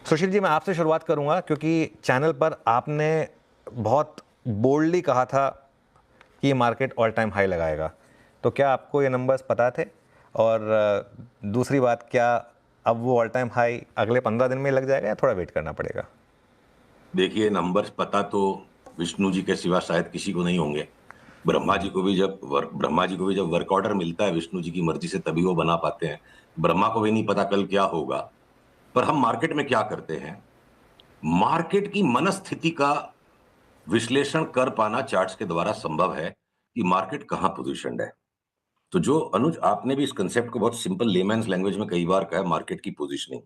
सुशील जी, मैं आपसे शुरुआत करूंगा क्योंकि चैनल पर आपने बहुत बोल्डली कहा था कि ये मार्केट ऑल टाइम हाई लगाएगा। तो क्या आपको ये नंबर्स पता थे? और दूसरी बात, क्या अब वो ऑल टाइम हाई अगले 15 दिन में लग जाएगा या थोड़ा वेट करना पड़ेगा? देखिए, नंबर्स पता तो विष्णु जी के सिवा शायद किसी को नहीं होंगे। ब्रह्मा जी को भी जब वर्क ऑर्डर मिलता है विष्णु जी की मर्जी से, तभी वो बना पाते हैं। ब्रह्मा को भी नहीं पता कल क्या होगा। पर हम मार्केट में क्या करते हैं, मार्केट की मनस्थिति का विश्लेषण कर पाना चार्ट्स के द्वारा संभव है कि मार्केट कहां पोजीशनड है। तो जो अनुज, आपने भी इस कंसेप्ट को बहुत सिंपल लेमैन्स लैंग्वेज में कई बार कहा है, मार्केट की पोजीशनिंग।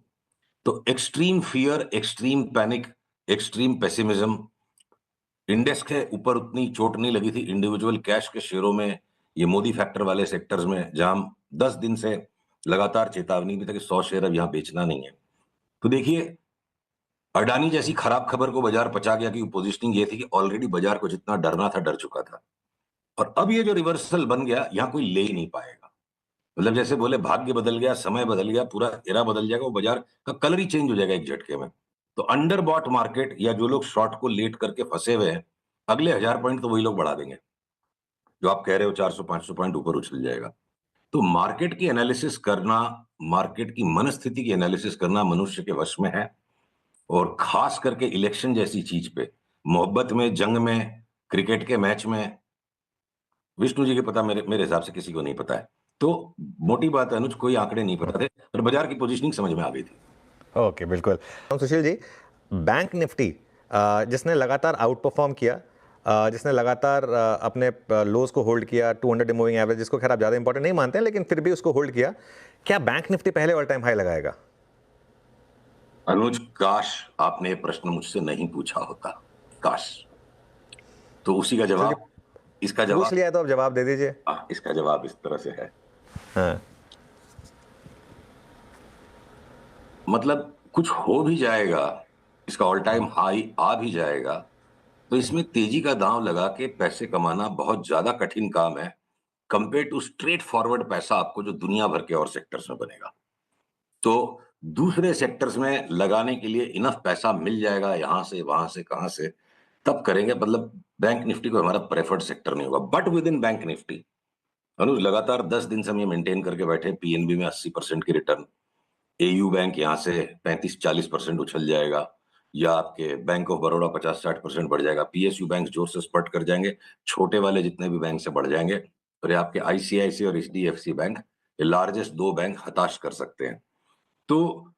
तो extreme fear, extreme panic, extreme pessimism, index के ऊपर उतनी चोट नहीं लगी थी इंडिविजुअल कैश के शेयरों में, ये मोदी फैक्टर वाले सेक्टर्स में, जहां 10 दिन से लगातार चेतावनी भी था कि 100 शेयर अब यहां बेचना नहीं है। तो देखिए, अडानी जैसी खराब खबर को बाजार पचा गया कि पोजीशनिंग ये थी कि ऑलरेडी बाजार को जितना डरना था डर चुका था। और अब ये जो रिवर्सल बन गया, यहां कोई ले ही नहीं पाएगा। मतलब जैसे बोले भाग्य बदल गया, समय बदल गया, पूरा एरा बदल जाएगा, वो बाजार का कलर ही चेंज हो जाएगा एक झटके में। तो अंडर बॉट मार्केट या जो लोग शॉर्ट को लेट करके फंसे हुए हैं, अगले 1000 पॉइंट तो वही लोग बढ़ा देंगे। जो आप कह रहे हो 400-500 पॉइंट ऊपर उछल जाएगा। तो मार्केट की एनालिसिस करना, मार्केट की मनस्थिति की एनालिसिस करना मनुष्य के वश में है। और खास करके इलेक्शन जैसी चीज पे, मोहब्बत में, जंग में, क्रिकेट के मैच में, विष्णु जी के पता, मेरे मेरे हिसाब से किसी को नहीं पता है। तो मोटी बात है अनुज, कोई आंकड़े नहीं पता थे, पर बाजार की पोजीशनिंग समझ में आ गई थी। ओके, बिल्कुल। सुशील जी, बैंक निफ्टी जिसने लगातार आउट परफॉर्म किया, जिसने लगातार अपने लोज को होल्ड किया, 200 मूविंग एवरेज, जिसको खैर आप ज़्यादा इंपॉर्टेंट नहीं मानते हैं लेकिन फिर भी उसको होल्ड किया, क्या बैंक निफ्टी पहले ऑल टाइम हाई लगाएगा? अनुज, काश आपने ये प्रश्न मुझसे नहीं पूछा होता। काश। तो उसी का सुशील जी, जवाब, इसका पूछ जवाब, लिया है तो अब जवाब दे दीजिए। इसका जवाब इस तरह से है। हाँ। मतलब कुछ हो भी जाएगा, इसका ऑल टाइम हाई आ भी जाएगा, तो इसमें तेजी का दांव लगा के पैसे कमाना बहुत ज्यादा कठिन काम है, कंपेयर टू स्ट्रेट फॉरवर्ड पैसा आपको जो दुनिया भर के और सेक्टर्स में बनेगा। तो दूसरे सेक्टर्स में लगाने के लिए इनफ पैसा मिल जाएगा, यहां से वहां से कहां से, तब करेंगे। मतलब बैंक निफ्टी को हमारा प्रेफर्ड सेक्टर नहीं होगा। But within bank Nifty Anuj, लगातार 10 दिन से हम ये मेंटेन करके बैठे, पीएनबी में 80% की रिटर्न, एयू बैंक यहाँ से 35-40% उछल जाएगा, या आपके बैंक ऑफ बड़ौदा 50-60% बढ़ जाएगा, पीएसयू बैंक जोर से स्पट कर जाएंगे, छोटे वाले जितने भी बैंक से बढ़ जाएंगे, और ये आपके आईसीआईसी और एचडीएफसी बैंक, ये लार्जेस्ट दो बैंक हताश कर सकते हैं। तो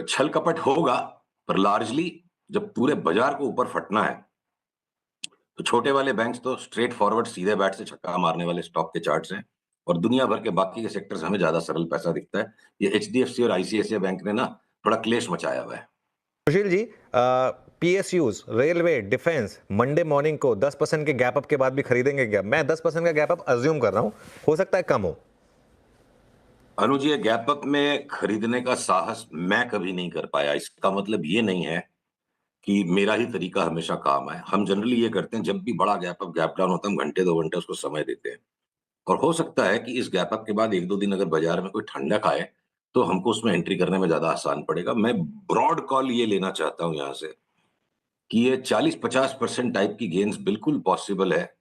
छल कपट होगा, पर लार्जली जब पूरे बाजार को ऊपर फटना है, तो छोटे वाले बैंक्स तो स्ट्रेट फॉरवर्ड सीधे बैट से छक्का मारने वाले स्टॉक के चार्ट्स हैं, और दुनिया भर के बाकी के सेक्टर्स हमें ज्यादा सरल पैसा दिखता है। ये एचडीएफसी और आईसीआईसीआई बैंक ने ना थोड़ा क्लेश मचाया हुआ है। Sushil ji, PSUs, railway, defence Monday morning को 10% के गैप अप के बाद भी खरीदेंगे क्या? मैं 10% का गैप अप अज्यूम कर रहा हूं, हो सकता है कम हो। अनुज, ये गैप अप में खरीदने का साहस मैं कभी नहीं कर पाया। इसका मतलब ये नहीं है कि मेरा ही तरीका हमेशा काम आए। हम जनरली ये करते हैं, जब भी बड़ा गैप अप गैप डाउन होता है, हम घंटे 2 घंटे उसको समय देते हैं। और हो सकता है कि इस गैप अप के बाद 1-2 दिन अगर बाजार में कोई ठंडक आए, तो हमको उसमें एंट्री करने में ज्यादा आसान पड़ेगा। मैं ब्रॉड कॉल ये लेना चाहता हूं यहां से कि ये 40-50% टाइप की गेन्स बिल्कुल पॉसिबल है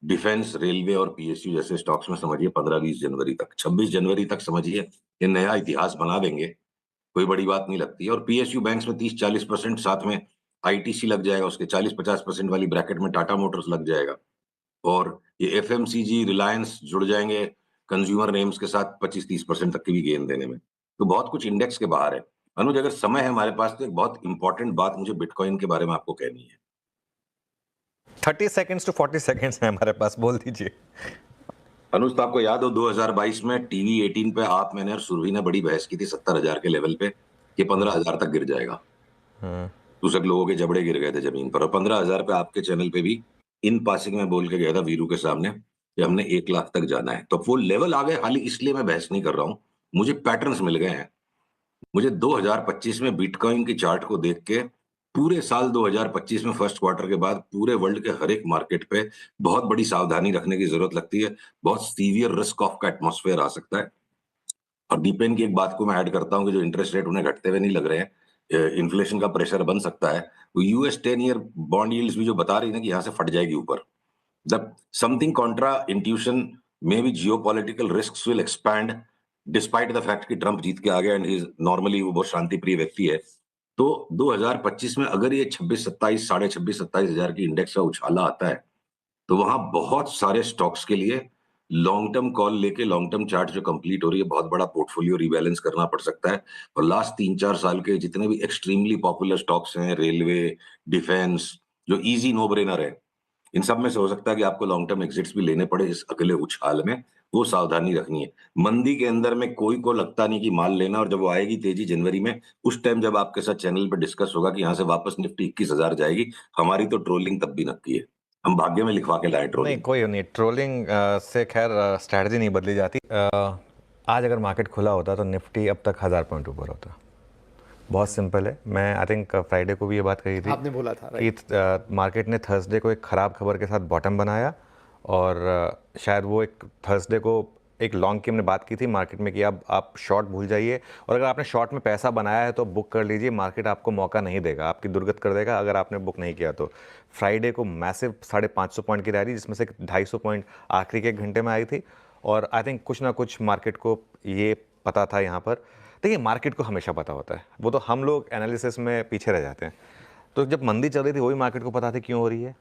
डिफेंस, रेलवे और पीएसयू जैसे स्टॉक्स में। समझिए 15-20 जनवरी तक, 26 जनवरी तक समझिए, ये नया इतिहास बना देंगे, कोई बड़ी बात नहीं लगती है। और पीएसयू बैंक्स में 30-40%, साथ में आईटीसी लग जाएगा, उसके 40-50% वाली ब्रैकेट में टाटा मोटर्स लग जाएगा, और ये एफएमसीजी, रिलायंस जुड़ जाएंगे कंज्यूमर नेम्स के साथ 25-30% तक की भी गेन देने में। तो बहुत कुछ इंडेक्स के बाहर है। अनुज, अगर समय है हमारे पास, तो एक बहुत इंपॉर्टेंट बात मुझे बिटकॉइन के बारे में आपको कहनी है। 30 सेकेंड्स टू 40 सेकेंड्स है हमारे पास, बोल दीजिए। अनुज, तो आपको याद हो 2022 में टीवी 18 पे आप, मैंने और सुरभि ने बड़ी बहस की थी 70,000 के लेवल पे कि 15,000 तक गिर जाएगा। दूसरे लोगों के जबड़े गिर गए थे जमीन पर, और 15,000 पे आपके चैनल पे भी इन पासिंग में बोल के गया था वीरू के सामने कि हमने 1 लाख तक जाना है। तो वो लेवल आ गए, हाल ही इसलिए मैं बहस नहीं कर रहा हूं, मुझे पैटर्न्स मिल गए हैं। मुझे 2025 में बिटकॉइन की चार्ट को देख के पूरे साल 2025 में फर्स्ट क्वार्टर के बाद पूरे वर्ल्ड के हर एक मार्केट पे बहुत बड़ी सावधानी रखने की जरूरत लगती है। बहुत सीवियर रिस्क ऑफ का एटमॉस्फेयर आ सकता है। और दीपेन की एक बात को मैं ऐड करता हूं कि जो इंटरेस्ट रेट उन्हें घटते हुए नहीं लग रहे हैं, इन्फ्लेशन का प्रेशर बन सकता है, वो यूएस 10 ईयर बॉन्ड यील्ड्स भी जो बता रही है ना कि यहाँ से फट जाएगी ऊपर। The something Contra intuition may be geopolitical risks will expand despite the fact कि ट्रंप जीत के आ गया एंड ही नॉर्मली वो बहुत शांति प्रिय व्यक्ति है। तो 2025 में अगर ये 26-27 साढ़े 26-27 हजार की इंडेक्स का उछाला आता है, तो वहां बहुत सारे स्टॉक्स के लिए लॉन्ग टर्म कॉल लेके लॉन्ग टर्म चार्ट जो कंप्लीट हो रही है, बहुत बड़ा पोर्टफोलियो रिबैलेंस करना पड़ सकता है। और लास्ट 3-4 साल के जितने भी एक्सट्रीमली पॉपुलर स्टॉक्स हैं, रेलवे, डिफेंस, जो इजी नो ब्रेनर है, इन सब में से हो सकता है कि आपको लॉन्ग टर्म एग्जिट्स भी लेने पड़े इस अगले उछाल में। वो सावधानी रखनी है। मंदी के अंदर में कोई को लगता नहीं कि माल लेना, और जब वो आएगी तेजी जनवरी में, उस टाइम जब आपके साथ चैनल पे डिस्कस होगा कि यहाँ से वापस निफ्टी 21,000 जाएगी, हमारी तो ट्रोलिंग तब भी नक्की है। हम भाग्य में लिखवा के लाए नहीं, ट्रोलिंग। कोई नहीं, ट्रोलिंग से खैर स्ट्रैटेजी नहीं बदली जाती। आज अगर मार्केट खुला होता तो निफ्टी अब तक 1000 पॉइंट ऊपर होता। बहुत सिंपल है। मैं आई थिंक फ्राइडे को भी ये बात कही थी, आपने बोला था कि मार्केट ने थर्सडे को एक ख़राब खबर के साथ बॉटम बनाया, और शायद वो एक थर्सडे को एक लॉन्ग की हमने बात की थी मार्केट में कि अब आप शॉर्ट भूल जाइए, और अगर आपने शॉर्ट में पैसा बनाया है तो बुक कर लीजिए, मार्केट आपको मौका नहीं देगा, आपकी दुर्गत कर देगा अगर आपने बुक नहीं किया तो। फ्राइडे को मैसिव 550 पॉइंट की रैली, जिसमें से 250 पॉइंट आखिरी के 1 घंटे में आई थी, और आई थिंक कुछ ना कुछ मार्केट को ये पता था यहाँ पर। देखिए, मार्केट को हमेशा पता होता है, वो तो हम लोग एनालिसिस में पीछे रह जाते हैं। तो जब मंदी चल रही थी वही मार्केट को पता था क्यों हो रही है,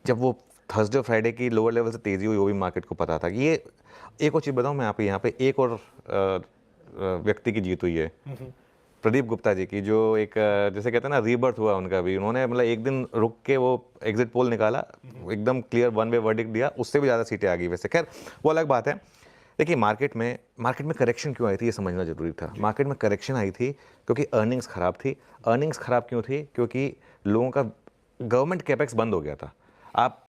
जब वो थर्सडे फ्राइडे की लोअर लेवल से तेज़ी हुई वो भी मार्केट को पता था कि ये। एक और चीज़ बताऊँ मैं यहाँ पे एक और व्यक्ति की जीत हुई है, प्रदीप गुप्ता जी की, जो एक जैसे कहते हैं ना रीबर्थ हुआ उनका भी। उन्होंने मतलब एक दिन रुक के वो एग्जिट पोल निकाला, एकदम क्लियर वन वे वर्डिक्ट दिया, उससे भी ज़्यादा सीटें आ गई। वैसे खैर वो अलग बात है। देखिए, मार्केट में करेक्शन क्यों आई थी ये समझना जरूरी था। मार्केट में करेक्शन आई थी क्योंकि अर्निंग्स खराब थी। अर्निंग्स खराब क्यों थी? क्योंकि लोगों का गवर्नमेंट कैपेक्स बंद हो गया था। आप